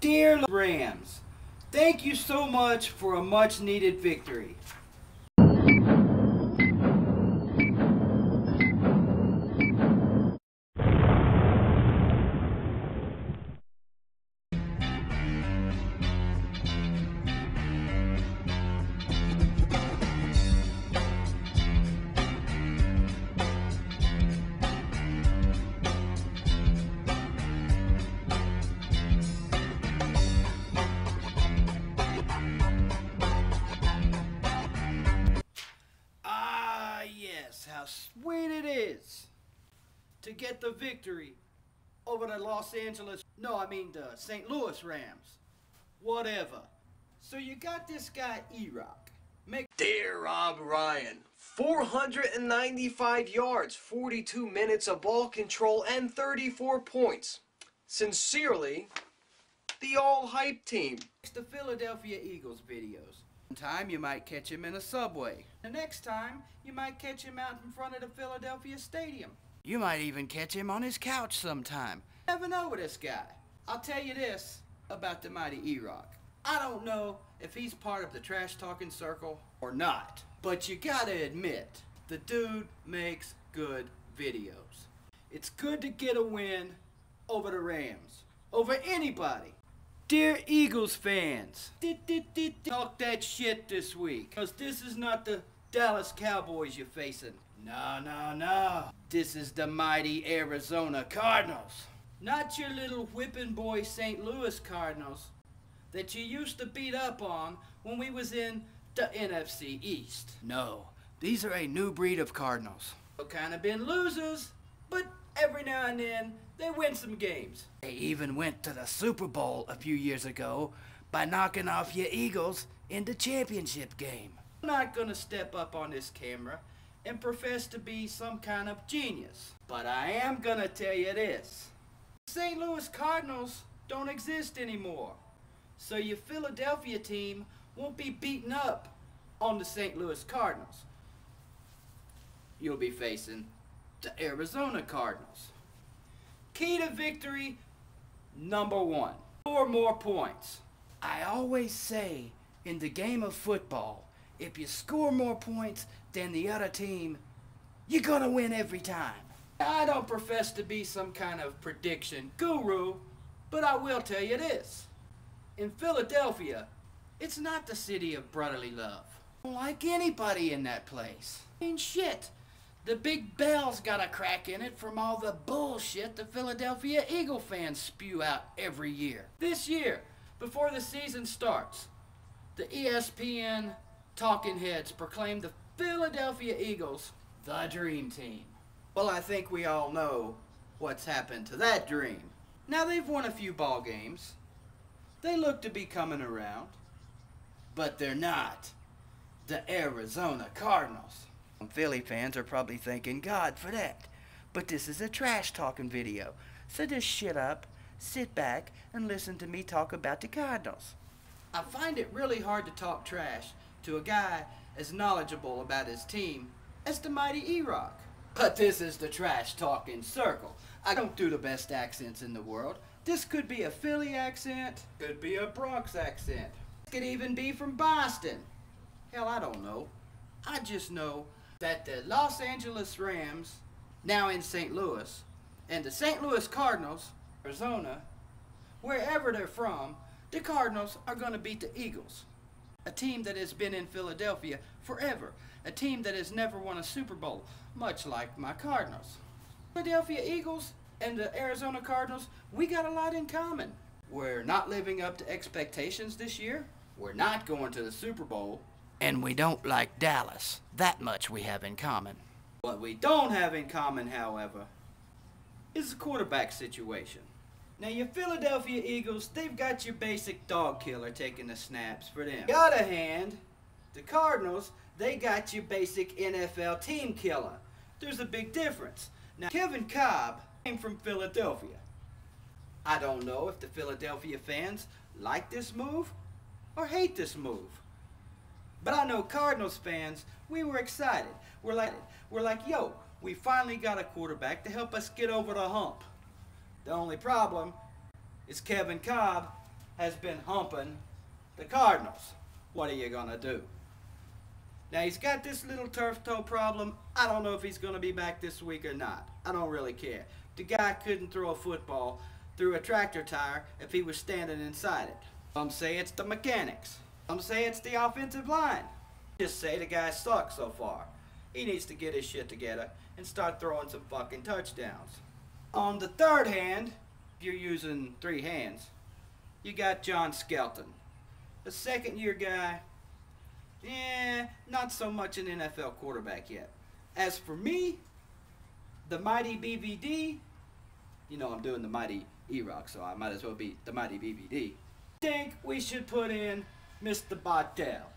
Dear Rams, thank you so much for a much needed victory. How sweet it is to get the victory over the the St. Louis Rams. Whatever. So you got this guy E-Rock. Dear Rob Ryan, 495 yards, 42 minutes of ball control, and 34 points. Sincerely, the all-hype team. The Philadelphia Eagles videos. One time you might catch him in a subway. The next time you might catch him out in front of the Philadelphia Stadium. You might even catch him on his couch sometime. You never know with this guy. I'll tell you this about the mighty E-Rock. I don't know if he's part of the trash talking circle or not, but you gotta admit, the dude makes good videos. It's good to get a win over the Rams, over anybody. Dear Eagles fans, talk that shit this week, because this is not the Dallas Cowboys you're facing. No. This is the mighty Arizona Cardinals. Not your little whipping boy St. Louis Cardinals that you used to beat up on when we was in the NFC East. No, these are a new breed of Cardinals. They've kind of been losers, but every now and then they win some games. They even went to the Super Bowl a few years ago by knocking off your Eagles in the championship game. I'm not gonna step up on this camera and profess to be some kind of genius, but I am gonna tell you this. St. Louis Cardinals don't exist anymore, so your Philadelphia team won't be beating up on the St. Louis Cardinals. You'll be facing the Arizona Cardinals. Key to victory, number 1, score more points. I always say in the game of football, if you score more points than the other team, you're gonna win every time. I don't profess to be some kind of prediction guru, but I will tell you this. In Philadelphia, it's not the city of brotherly love. I don't like anybody in that place. I mean, shit. The Big Bell's got a crack in it from all the bullshit the Philadelphia Eagle fans spew out every year. This year, before the season starts, the ESPN talking heads proclaimed the Philadelphia Eagles the dream team. Well, I think we all know what's happened to that dream. Now, they've won a few ball games. They look to be coming around, but they're not the Arizona Cardinals. Philly fans are probably thanking God for that, but this is a trash talking video, so just shut up, sit back, and listen to me talk about the Cardinals. I find it really hard to talk trash to a guy as knowledgeable about his team as the mighty E-Rock. But this is the trash talking circle. I don't do the best accents in the world. This could be a Philly accent, could be a Bronx accent, could even be from Boston. Hell, I don't know. I just know that the Los Angeles Rams, now in St. Louis, and the St. Louis Cardinals, Arizona, wherever they're from, the Cardinals are going to beat the Eagles. A team that has been in Philadelphia forever. A team that has never won a Super Bowl, much like my Cardinals. Philadelphia Eagles and the Arizona Cardinals, we got a lot in common. We're not living up to expectations this year. We're not going to the Super Bowl. And we don't like Dallas. That much we have in common. What we don't have in common, however, is the quarterback situation. Now, your Philadelphia Eagles, they've got your basic dog killer taking the snaps for them. On the other hand, the Cardinals, they got your basic NFL team killer. There's a big difference. Now, Kevin Kolb came from Philadelphia. I don't know if the Philadelphia fans like this move or hate this move. But I know Cardinals fans, we were excited. We're like, yo, we finally got a quarterback to help us get over the hump. The only problem is Kevin Kolb has been humping the Cardinals. What are you gonna do? Now he's got this little turf toe problem. I don't know if he's gonna be back this week or not. I don't really care. The guy couldn't throw a football through a tractor tire if he was standing inside it. Some say it's the mechanics. Some say it's the offensive line. Just say the guy sucks so far. He needs to get his shit together and start throwing some fucking touchdowns. On the third hand, if you're using 3 hands, you got John Skelton. A second-year guy, not so much an NFL quarterback yet. As for me, the mighty BVD, you know I'm doing the mighty E-Rock, so I might as well be the mighty BVD. I think we should put in Mr. Bartell.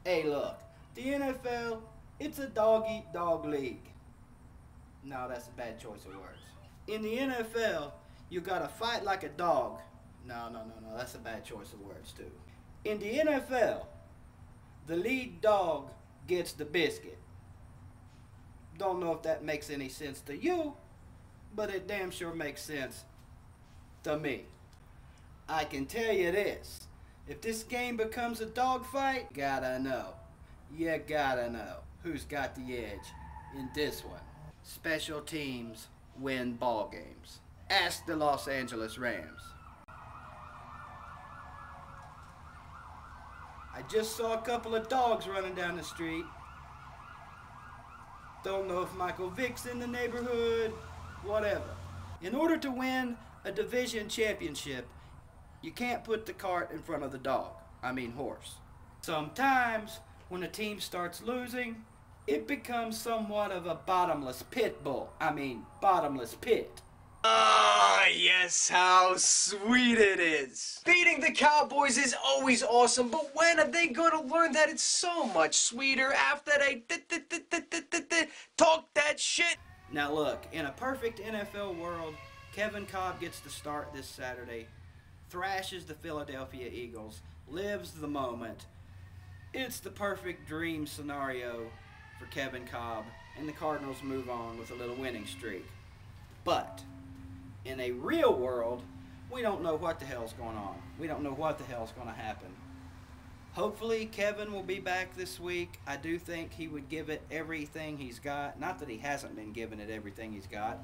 Hey look, the NFL, it's a dog-eat-dog league. No, that's a bad choice of words. In the NFL, you gotta fight like a dog. No, that's a bad choice of words too. In the NFL, the lead dog gets the biscuit. Don't know if that makes any sense to you, but it damn sure makes sense to me. I can tell you this, if this game becomes a dogfight, you gotta know who's got the edge in this one. Special teams win ball games. Ask the Los Angeles Rams. I just saw a couple of dogs running down the street. Don't know if Michael Vick's in the neighborhood, whatever. In order to win a division championship, you can't put the cart in front of the dog. I mean horse. Sometimes, when a team starts losing, it becomes somewhat of a bottomless pit bull. I mean, bottomless pit. Ah, yes, how sweet it is. Beating the Cowboys is always awesome, but when are they going to learn that it's so much sweeter after they talk that shit? Now look, in a perfect NFL world, Kevin Kolb gets to start this Saturday, thrashes the Philadelphia Eagles, lives the moment. It's the perfect dream scenario for Kevin Kolb, and the Cardinals move on with a little winning streak. But in a real world, we don't know what the hell's going on. We don't know what the hell's going to happen. Hopefully Kevin will be back this week. I do think he would give it everything he's got. Not that he hasn't been giving it everything he's got.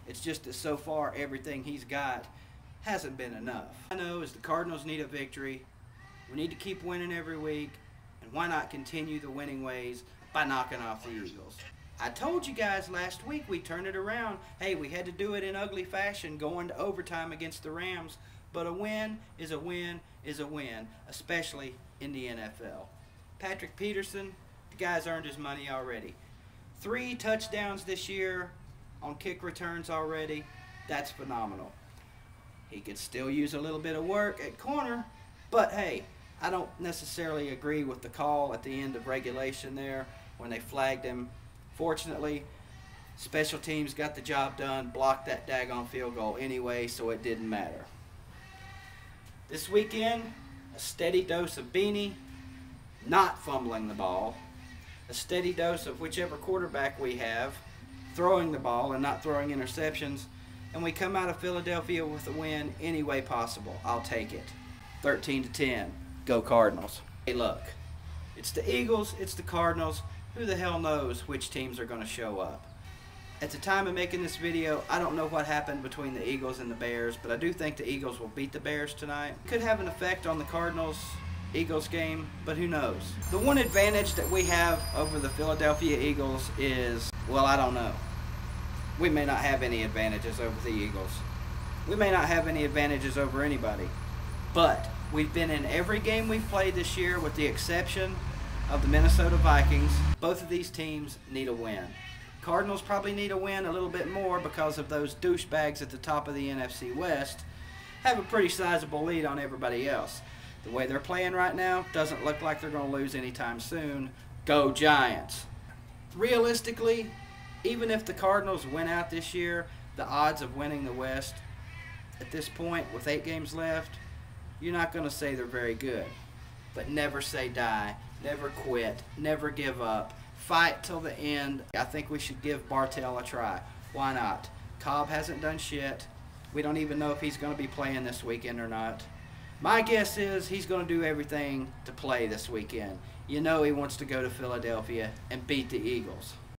It's just that so far everything he's got hasn't been enough. I know is the Cardinals need a victory. We need to keep winning every week. And why not continue the winning ways by knocking off the Eagles? I told you guys last week we turned it around. Hey, we had to do it in ugly fashion, going to overtime against the Rams. But a win is a win is a win, especially in the NFL. Patrick Peterson, the guy's earned his money already. 3 touchdowns this year on kick returns already. That's phenomenal. He could still use a little bit of work at corner, but hey, I don't necessarily agree with the call at the end of regulation there when they flagged him. Fortunately, special teams got the job done, blocked that daggone field goal anyway, so it didn't matter. This weekend, a steady dose of Beanie, not fumbling the ball, a steady dose of whichever quarterback we have, throwing the ball and not throwing interceptions, and we come out of Philadelphia with a win any way possible. I'll take it. 13-10. Go Cardinals. Hey look, it's the Eagles, it's the Cardinals. Who the hell knows which teams are going to show up? At the time of making this video, I don't know what happened between the Eagles and the Bears, but I do think the Eagles will beat the Bears tonight. Could have an effect on the Cardinals-Eagles game, but who knows? The one advantage that we have over the Philadelphia Eagles is, well, I don't know. We may not have any advantages over the Eagles. We may not have any advantages over anybody, but we've been in every game we've played this year with the exception of the Minnesota Vikings. Both of these teams need a win. Cardinals probably need a win a little bit more because of those douchebags at the top of the NFC West have a pretty sizable lead on everybody else. The way they're playing right now doesn't look like they're going to lose anytime soon. Go Giants. Realistically, even if the Cardinals win out this year, the odds of winning the West at this point with 8 games left, you're not going to say they're very good. But never say die. Never quit. Never give up. Fight till the end. I think we should give Bartell a try. Why not? Kolb hasn't done shit. We don't even know if he's going to be playing this weekend or not. My guess is he's going to do everything to play this weekend. You know he wants to go to Philadelphia and beat the Eagles.